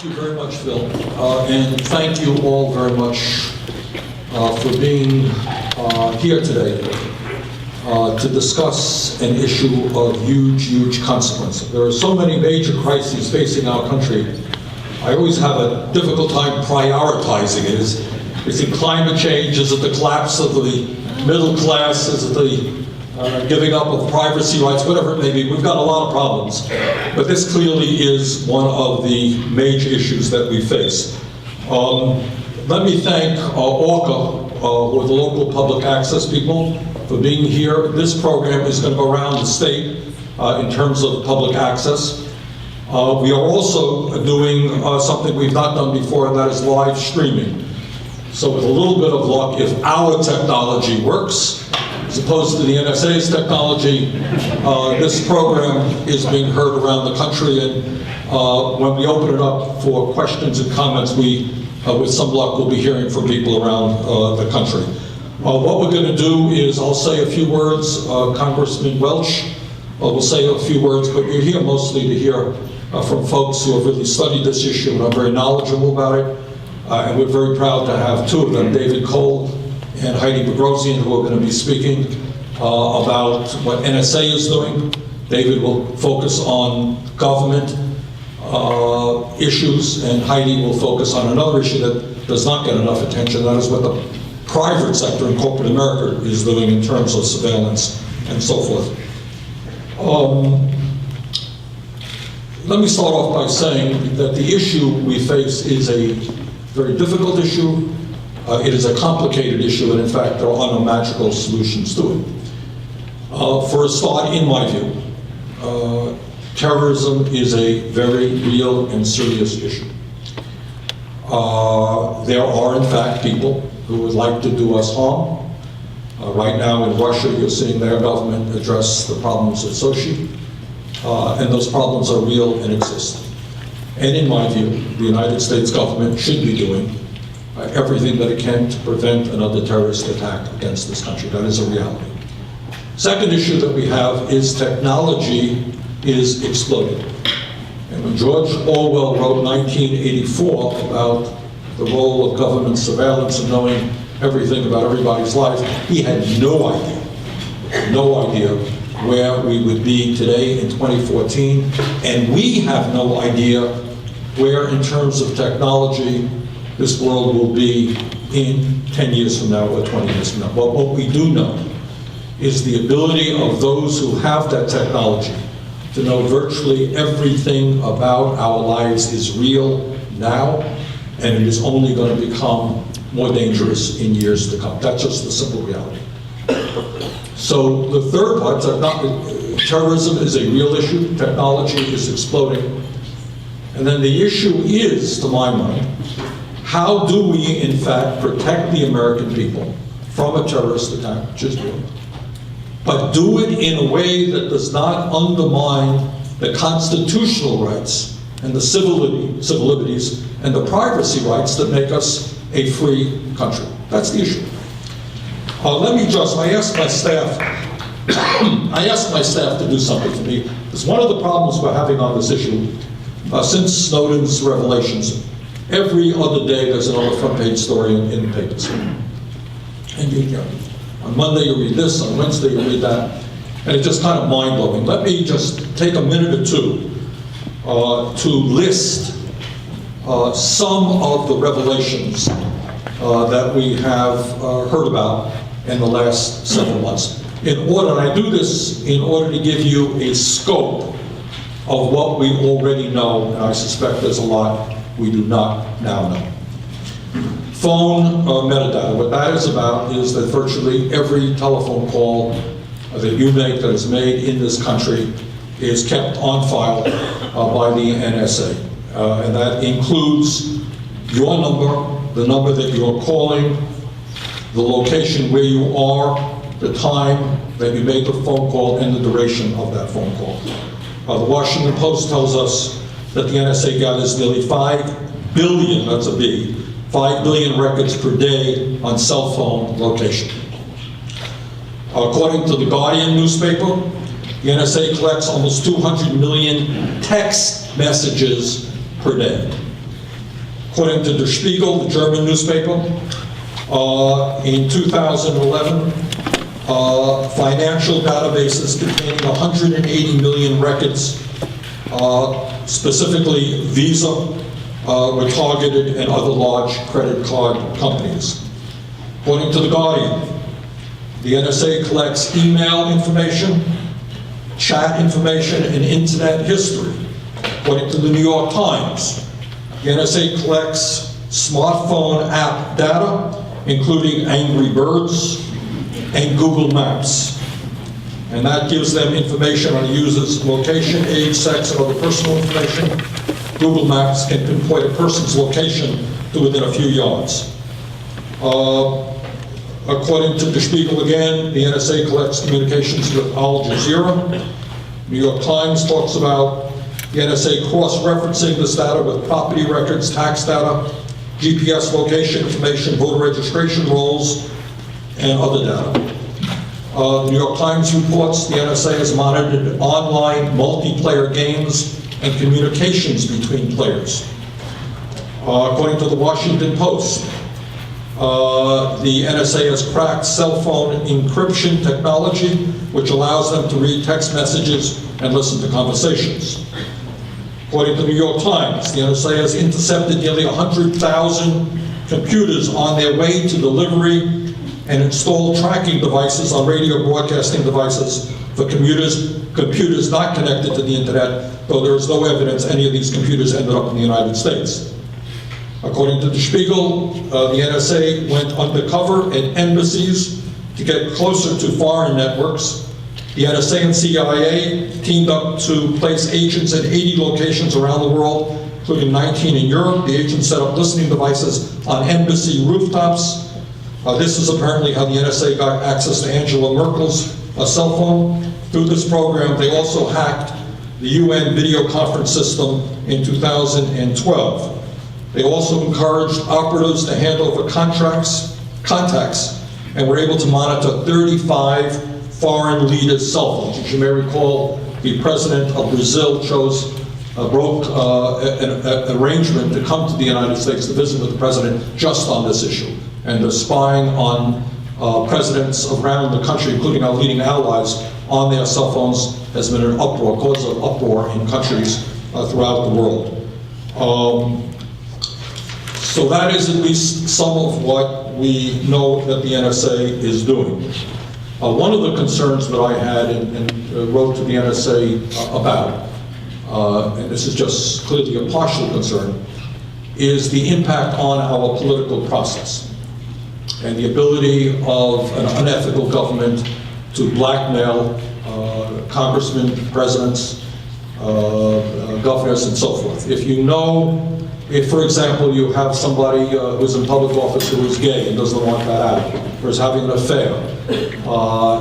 Thank you very much, Phil, and thank you all very much for being here today to discuss an issue of huge, huge consequence. There are so many major crises facing our country. I always have a difficult time prioritizing it. Is it climate change? Is it the collapse of the middle class? Is it the giving up of privacy rights? Whatever it may be, we've got a lot of problems. But this clearly is one of the major issues that we face. Let me thank ORCA, or the local public access people, for being here. This program is going to go around the state in terms of public access. We are also doing something we've not done before, and that is live streaming. So with a little bit of luck, if our technology works, as opposed to the NSA's technology, this program is being heard around the country, and when we open it up for questions and comments, we, with some luck, will be hearing from people around the country. What we're going to do is I'll say a few words. Congressman Welch will say a few words, but you're here mostly to hear from folks who have really studied this issue and are very knowledgeable about it. And we're very proud to have two of them, David Cole and Heidi Bogrosian, who are going to be speaking about what NSA is doing. David will focus on government issues, and Heidi will focus on another issue that does not get enough attention. That is what the private sector in corporate America is doing in terms of surveillance and so forth. Let me start off by saying that the issue we face is a very difficult issue. It is a complicated issue, and in fact, there are no magical solutions to it. For a start, in my view, terrorism is a very real and serious issue. There are, in fact, people who would like to do us harm. Right now in Russia, you're seeing their government address the problems at Sochi, and those problems are real and exist. And in my view, the United States government should be doing everything that it can to prevent another terrorist attack against this country. That is a reality. Second issue that we have is technology is exploding. And when George Orwell wrote 1984 about the role of government surveillance and knowing everything about everybody's life, he had no idea where we would be today in 2014, and we have no idea where, in terms of technology, this world will be in 10 years from now or 20 years from now. But what we do know is the ability of those who have that technology to know virtually everything about our lives is real now, and it is only going to become more dangerous in years to come. That's just the simple reality. So the third part, terrorism is a real issue, technology is exploding, and then the issue is, to my mind, how do we, in fact, protect the American people from a terrorist attack, which is real, but do it in a way that does not undermine the constitutional rights and the civil liberties and the privacy rights that make us a free country. That's the issue. I asked my staff to do something for me, because one of the problems we're having on this issue, since Snowden's revelations, every other day there's another front page story in the papers. And on Monday you read this, on Wednesday you read that, and it's just kind of mind-blowing. Let me just take a minute or two to list some of the revelations that we have heard about in the last several months. And I do this in order to give you a scope of what we already know, and I suspect there's a lot we do not now know. Phone metadata. What that is about is that virtually every telephone call that you make that is made in this country is kept on file by the NSA. And that includes your number, the number that you're calling, the location where you are, the time that you made the phone call, and the duration of that phone call. The Washington Post tells us that the NSA gathers nearly 5 billion, that's a B, 5 billion records per day on cell phone location. According to the Guardian newspaper, the NSA collects almost 200 million text messages per day. According to Der Spiegel, the German newspaper, in 2011, financial databases containing 180 million records, specifically Visa, were targeted, and other large credit card companies. According to The Guardian, the NSA collects email information, chat information, and internet history. According to the New York Times, the NSA collects smartphone app data, including Angry Birds and Google Maps. And that gives them information on a user's location, age, sex, and other personal information. Google Maps can pinpoint a person's location to within a few yards. According to Der Spiegel again, the NSA collects communications with Al Jazeera. New York Times talks about the NSA cross-referencing this data with property records, tax data, GPS location information, voter registration rolls, and other data. The New York Times reports the NSA has monitored online multiplayer games and communications between players. According to the Washington Post, the NSA has cracked cell phone encryption technology, which allows them to read text messages and listen to conversations. According to the New York Times, the NSA has intercepted nearly 100,000 computers on their way to delivery and installed tracking devices on radio broadcasting devices for computers not connected to the internet, though there is no evidence any of these computers ended up in the United States. According to Der Spiegel, the NSA went undercover at embassies to get closer to foreign networks. The NSA and CIA teamed up to place agents in 80 locations around the world, including 19 in Europe. The agents set up listening devices on embassy rooftops. This is apparently how the NSA got access to Angela Merkel's cell phone. Through this program, they also hacked the UN video conference system in 2012. They also encouraged operatives to hand over contacts, and were able to monitor 35 foreign leaders' cell phones. As you may recall, the president of Brazil broke an arrangement to come to the United States to visit with the president just on this issue. And the spying on presidents around the country, including our leading allies, on their cell phones has been an uproar, cause of uproar in countries throughout the world. So that is at least some of what we know that the NSA is doing. One of the concerns that I had and wrote to the NSA about, and this is just clearly a partial concern, is the impact on our political process and the ability of an unethical government to blackmail congressmen, presidents, governors, and so forth. If, for example, you have somebody who's in public office who is gay and doesn't want that out, or is having an affair,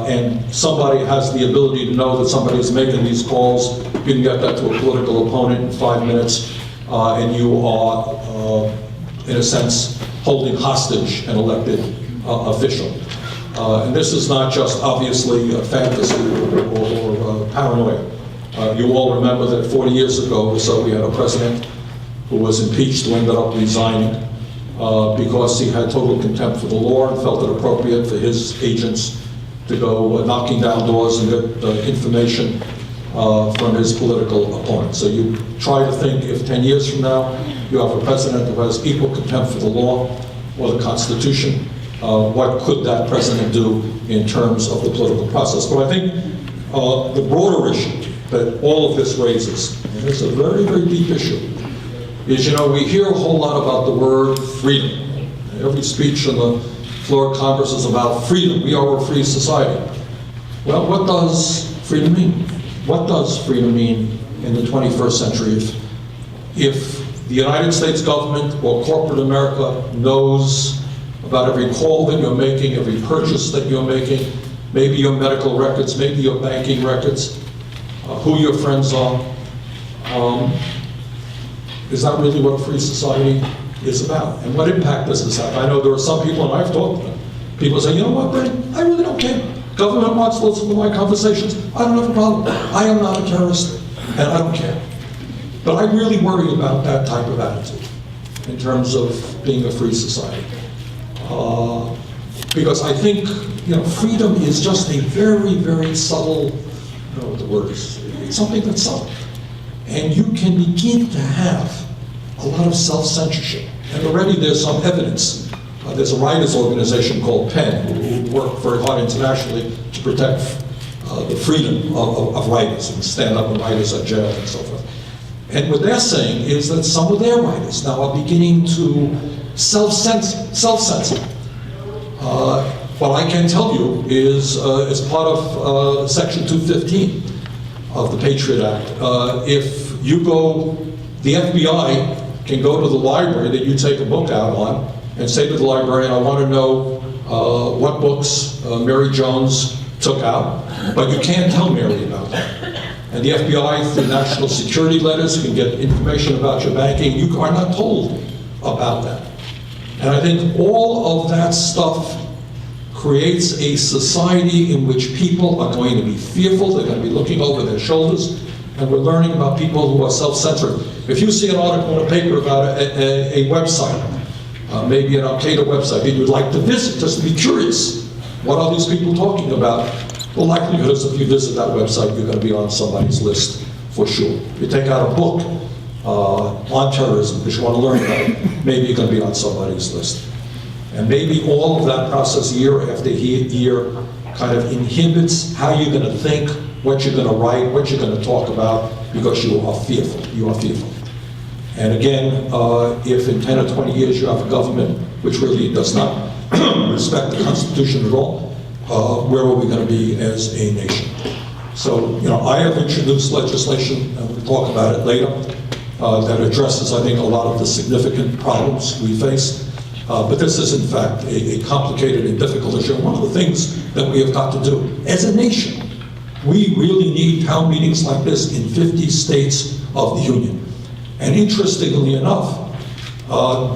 and somebody has the ability to know that somebody is making these calls, you can get that to a political opponent in 5 minutes, and you are, in a sense, holding hostage an elected official. And this is not just, obviously, a fantasy or paranoia. You all remember that 40 years ago or so, we had a president who was impeached, who ended up resigning because he had total contempt for the law and felt it appropriate for his agents to go knocking down doors and get information from his political opponent. So you try to think, if 10 years from now you have a president who has equal contempt for the law or the Constitution, what could that president do in terms of the political process? But I think the broader issue that all of this raises, and it's a very, very deep issue, is, we hear a whole lot about the word freedom. Every speech on the floor of Congress is about freedom. We are a free society. Well, what does freedom mean? What does freedom mean in the 21st century if the United States government or corporate America knows about every call that you're making, every purchase that you're making, maybe your medical records, maybe your banking records, who your friends are? Is that really what free society is about? And what impact does this have? I know there are some people, and I've talked to them, people say, you know what, Bernie, I really don't care. Government wants to listen to my conversations. I don't have a problem. I am not a terrorist, and I don't care. But I really worry about that type of attitude. in terms of being a free society. Because I think, freedom is just a very, very subtle, I don't know what the word is, it's something that's subtle. And you can begin to have a lot of self-censorship. And already there's some evidence. There's a writers' organization called PEN, who work very hard internationally to protect the freedom of writers and stand up when writers are jailed and so forth. And what they're saying is that some of their writers now are beginning to self-censor. What I can tell you is, as part of Section 215 of the Patriot Act, if you go, the FBI can go to the library that you take a book out on and say to the librarian, I want to know what books Mary Jones took out, but you can't tell Mary about that. And the FBI, through national security letters, can get information about your banking. You are not told about that. And I think all of that stuff creates a society in which people are going to be fearful, they're going to be looking over their shoulders, and we're learning about people who are self-censored. If you see an article in a paper about a website, maybe an Al-Qaeda website, that you'd like to visit, just to be curious, what are these people talking about? The likelihood is if you visit that website, you're going to be on somebody's list for sure. If you take out a book on terrorism, because you want to learn about it, maybe you're going to be on somebody's list. And maybe all of that process, year after year, kind of inhibits how you're going to think, what you're going to write, what you're going to talk about, because you are fearful. You are fearful. And again, if in 10 or 20 years you have a government which really does not respect the Constitution at all, where are we going to be as a nation? So, I have introduced legislation, and we'll talk about it later, that addresses, I think, a lot of the significant problems we face. But this is, in fact, a complicated and difficult issue. One of the things that we have got to do as a nation, we really need town meetings like this in 50 states of the Union. And interestingly enough,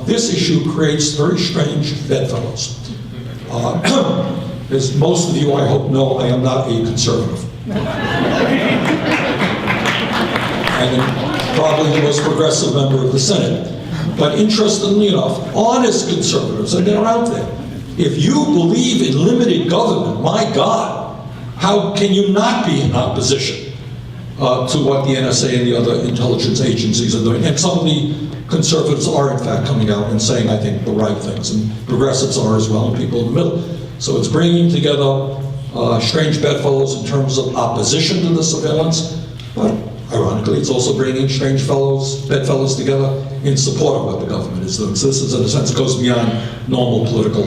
this issue creates very strange bedfellows. As most of you, I hope, know, I am not a conservative. And probably the most progressive member of the Senate. But interestingly enough, honest conservatives, and they're out there. If you believe in limited government, my God, how can you not be in opposition to what the NSA and the other intelligence agencies are doing? And some of the conservatives are, in fact, coming out and saying, I think, the right things, and progressives are as well, and people in the middle. So it's bringing together strange bedfellows in terms of opposition to the surveillance, but ironically, it's also bringing strange bedfellows together in support of what the government is doing. So this is, in a sense, goes beyond normal political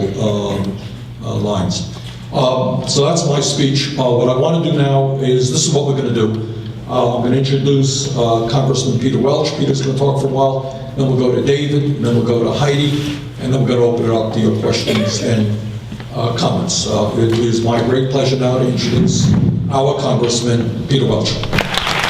lines. So that's my speech. What I want to do now is, this is what we're going to do. I'm going to introduce Congressman Peter Welch. Peter's going to talk for a while. Then we'll go to David, and then we'll go to Heidi, and then we're going to open it up to your questions and comments. It is my great pleasure now to introduce our Congressman Peter Welch.